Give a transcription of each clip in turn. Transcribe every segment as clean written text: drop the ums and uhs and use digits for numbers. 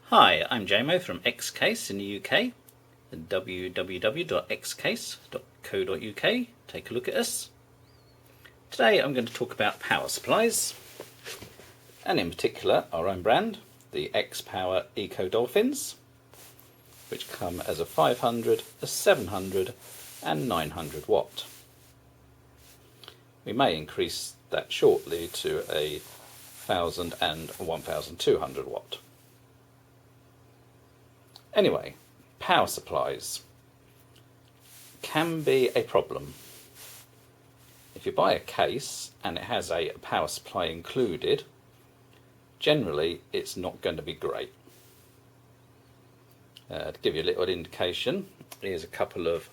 Hi, I'm JMO from Xcase in the UK, www.xcase.co.uk. Take a look at us. Today I'm going to talk about power supplies, and in particular our own brand, the X-Power Eco Dolphins, which come as a 500, a 700 and 900 watt. We may increase that shortly to a 1000 and 1200 watt. Anyway, power supplies can be a problem. If you buy a case and it has a power supply included, generally it's not going to be great. To give you a little indication, here's a couple of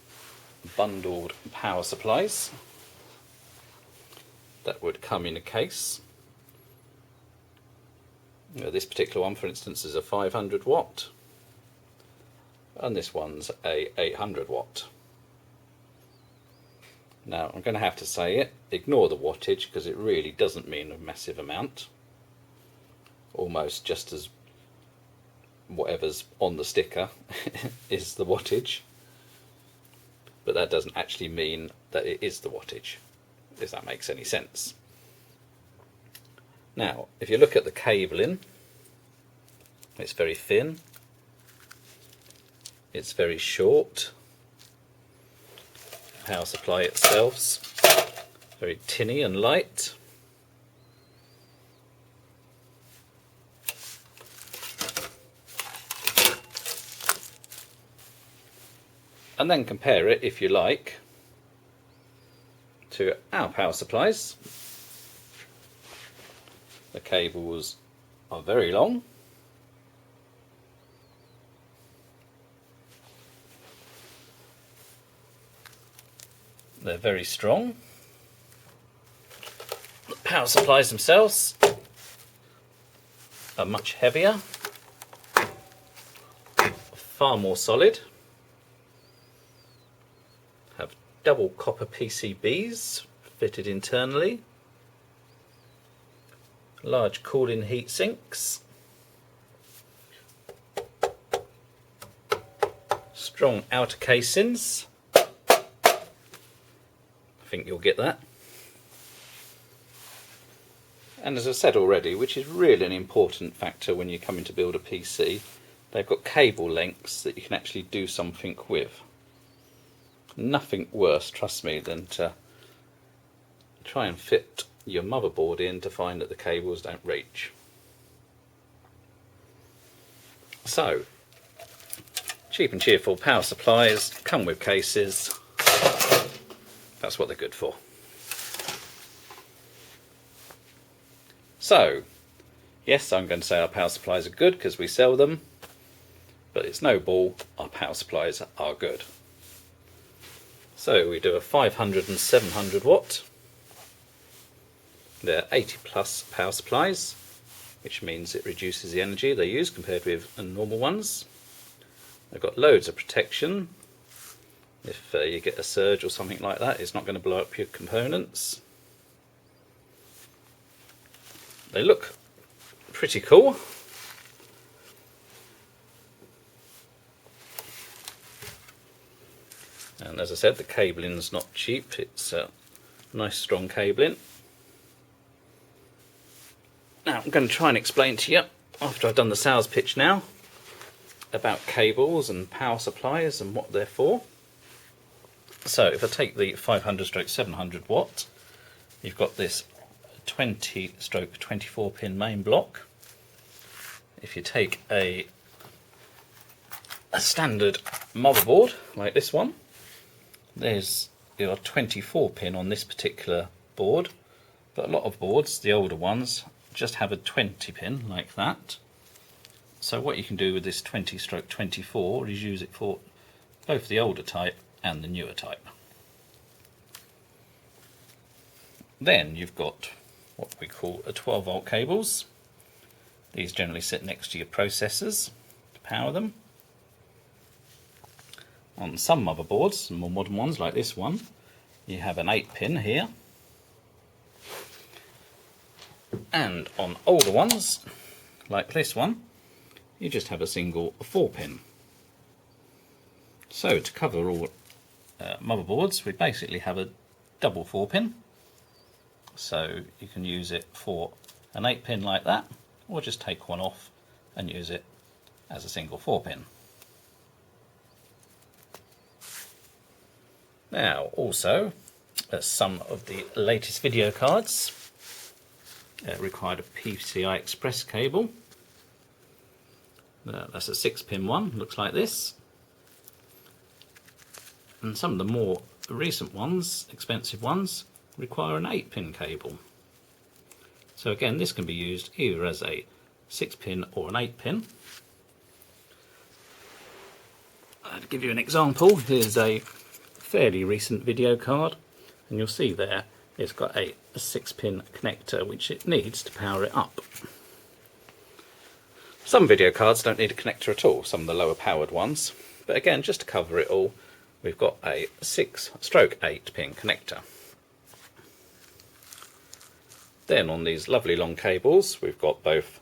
bundled power supplies that would come in a case. This particular one, for instance, is a 500 watt. And this one's a 800 watt. Now I'm going to have to say it, ignore the wattage because it really doesn't mean a massive amount. Almost just as whatever's on the sticker is the wattage. But that doesn't actually mean that it is the wattage, if that makes any sense. Now, if you look at the cabling, it's very thin. It's very short. The power supply itself's very tinny and light. And then compare it, if you like, to our power supplies. The cables are very long. They're very strong. The power supplies themselves are much heavier, far more solid, have double copper PCBs fitted internally, large cooling heat sinks, strong outer casings. I think you'll get that. And as I said already, which is really an important factor when you're coming to build a PC, they've got cable lengths that you can actually do something with. Nothing worse, trust me, than to try and fit your motherboard in to find that the cables don't reach. So, cheap and cheerful power supplies come with cases. That's what they're good for. So, yes, I'm going to say our power supplies are good because we sell them, but it's no ball, our power supplies are good. So we do a 500 and 700 watt. They're 80 plus power supplies, which means it reduces the energy they use compared with normal ones. They've got loads of protection. If you get a surge or something like that, it's not going to blow up your components. They look pretty cool. And as I said, the cabling's not cheap, it's nice strong cabling. Now I'm going to try and explain to you, after I've done the sales pitch now, about cables and power supplies and what they're for. So if I take the 500/700 watt, you've got this 20/24 pin main block. If you take a standard motherboard like this one, there's your 24 pin on this particular board, but a lot of boards, the older ones, just have a 20 pin like that. So what you can do with this 20/24 is use it for both the older type and the newer type. Then you've got what we call a 12 volt cables. These generally sit next to your processors to power them. On some motherboards, more modern ones like this one, you have an 8 pin here. And on older ones, like this one, you just have a single 4-pin. So to cover all motherboards, we basically have a double 4-pin. So you can use it for an 8-pin like that, or just take one off and use it as a single 4-pin. Now also, some of the latest video cards required a PCI Express cable. That's a 6-pin one, looks like this. And some of the more recent ones, expensive ones, require an 8-pin cable. So again, this can be used either as a 6-pin or an 8-pin. To give you an example, here's a fairly recent video card, and you'll see there it's got a 6-pin connector which it needs to power it up. Some video cards don't need a connector at all, some of the lower powered ones, but again, just to cover it all, we've got a 6/8-pin connector. Then on these lovely long cables, we've got both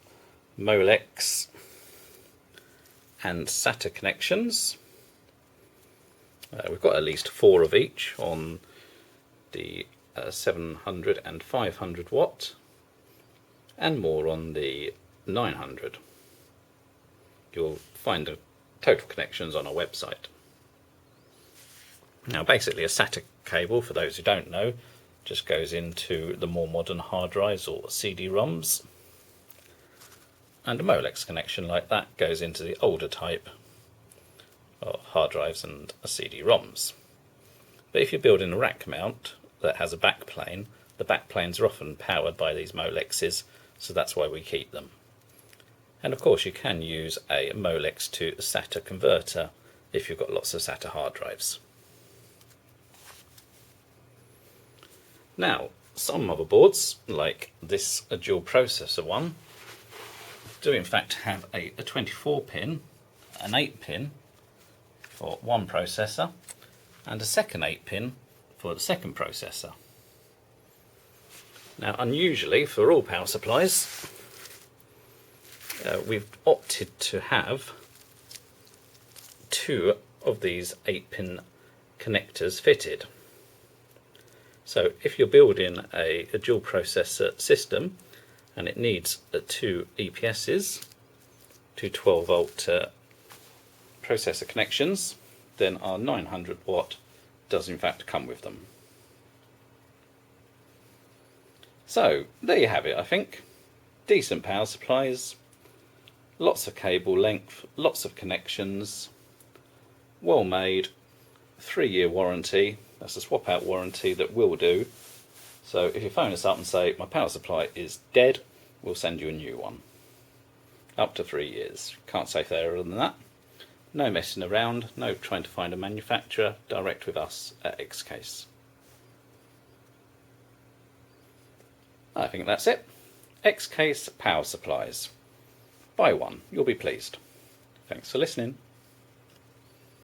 Molex and SATA connections. We've got at least 4 of each on the 700 and 500 watt, and more on the 900. You'll find the total connections on our website. Now basically a SATA cable, for those who don't know, just goes into the more modern hard drives or CD-ROMs, and a Molex connection like that goes into the older type of hard drives and CD-ROMs. But if you're building a rack mount that has a backplane, the backplanes are often powered by these Molexes, so that's why we keep them. And of course you can use a Molex to SATA converter if you've got lots of SATA hard drives. Now, some motherboards, like this dual processor one, do in fact have a 24-pin, an 8-pin for one processor, and a second 8-pin for the second processor. Now, unusually for all power supplies, we've opted to have 2 of these 8-pin connectors fitted. So if you're building a dual processor system and it needs 2 EPSs, 2 12-volt processor connections, then our 900 watt does in fact come with them. So there you have it, I think. Decent power supplies, lots of cable length, lots of connections, well made, 3-year warranty. That's a swap out warranty that will do. So if you phone us up and say my power supply is dead, we'll send you a new one. Up to 3 years. Can't say fairer than that. No messing around, no trying to find a manufacturer, direct with us at Xcase. I think that's it. Xcase power supplies. Buy one, you'll be pleased. Thanks for listening.